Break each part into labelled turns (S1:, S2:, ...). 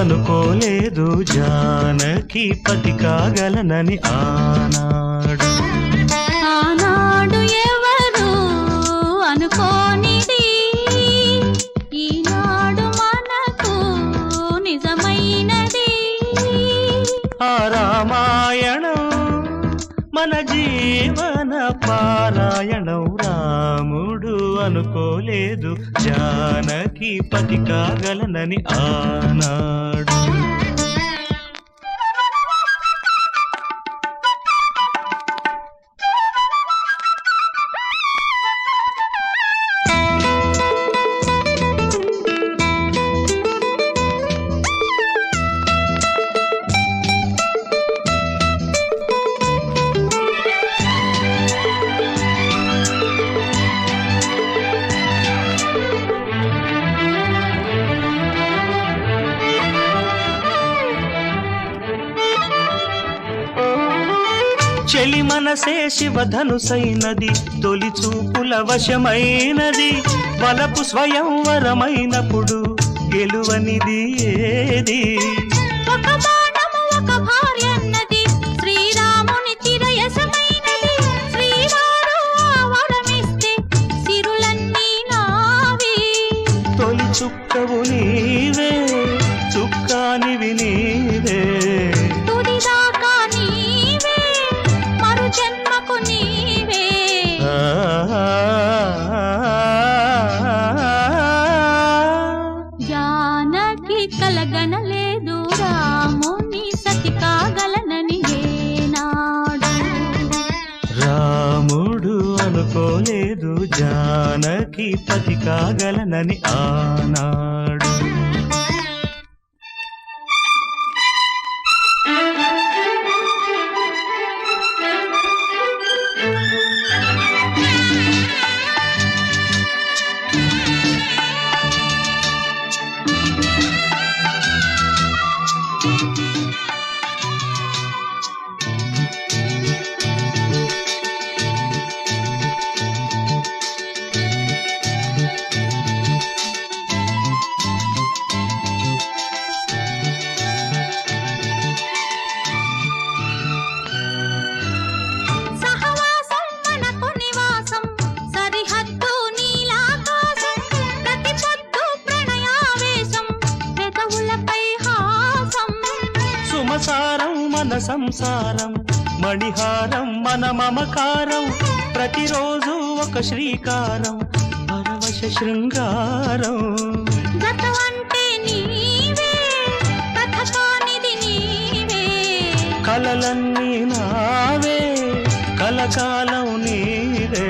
S1: అనుకోలేదు జానకి పతి కాగలనని ఆనాడు
S2: ఎవరు అనుకోనిది ఈనాడు మనకు నిజమైనది.
S1: ఆ రామాయణం మన జీవన పారాయణం. రాముడు అనుకోలేదు జానకి పతి కాగలనని ఆనాడు. చెలి మనసే శివధనుసైనది, తొలి చూపుల వశమైనది. వలపు స్వయంవరమైనప్పుడు గెలువనిది ఏది?
S2: ఒక బాణము ఒక భార్యన్నది, శ్రీరాముని చిరయసమైనది. శ్రీవారు వరమిస్తే సిరులన్నీ నావి.
S1: తొలి చుక్కవు నీవే, చుక్కానివి నీవే.
S2: జానకి కలగనలేదు రాముని సతి కాగలనని ఏనాడు.
S1: రాముడు అనుకోలేదు జానకి పతి కాగలనని ఆనాడు. సుమసారం మన సంసారం, మణిహారం మన మమకారం. ప్రతిరోజు ఒక శ్రీకారం, పరవశ శృంగారం.
S2: గతమంటే నీవే, కథకానిది నీవే.
S1: కలలన్నీ నావే, కలకాలం నీవే.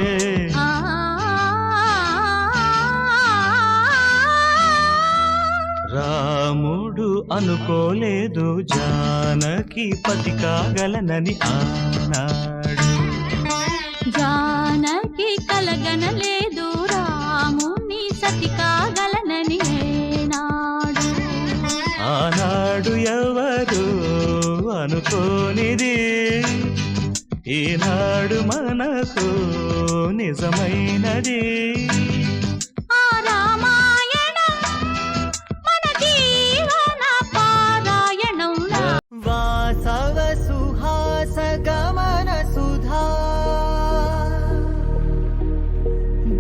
S1: రాముడు అనుకోలేదు జానకి పతి కాగలనని ఆనాడు.
S2: జానకి కలగనలేదు రాముని సతి కాగలనని ఏనాడు.
S1: ఆనాడు ఎవరు అనుకోనిది ఈనాడు మనకు నిజమైనది.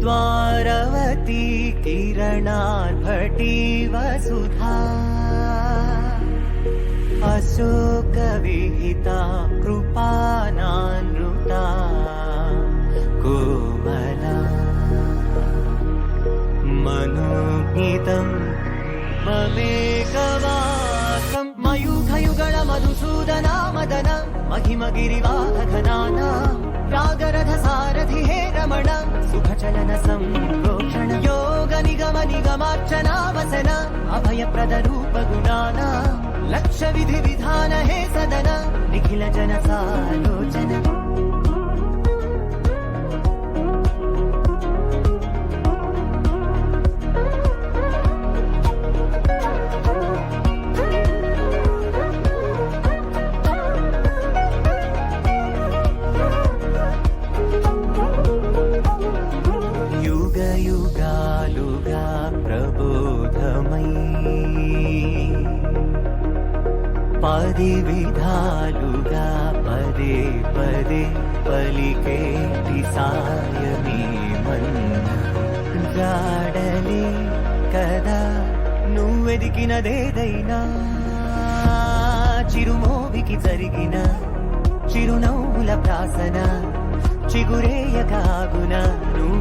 S3: द्वारवती किरणार्भटी वसुधा अशोकविहिता कृपानानृता कोमला मनोज्ञितं ममेकवासं मयूखयुगल मधुसूदना मदन महिमगिरिवाहघनाना रागरथ सारथि हे रमण सुखचलन संप्रोक्षण योग निगम निगमार्चना वसन अभयप्रद रूप गुणाना लक्ष्य विधि विधान हे सदन निखिल जन सालोचन प्रबोधमयी పది విధాలుగా పదే పదే పలికేటి సాయమే మన్నా జాడలే కదా నువ్వెదికినదేదైనా చిరుమోవికి జరిగిన చిరునవ్వుల ప్రాసన చిగురేయకాగున నువ్వు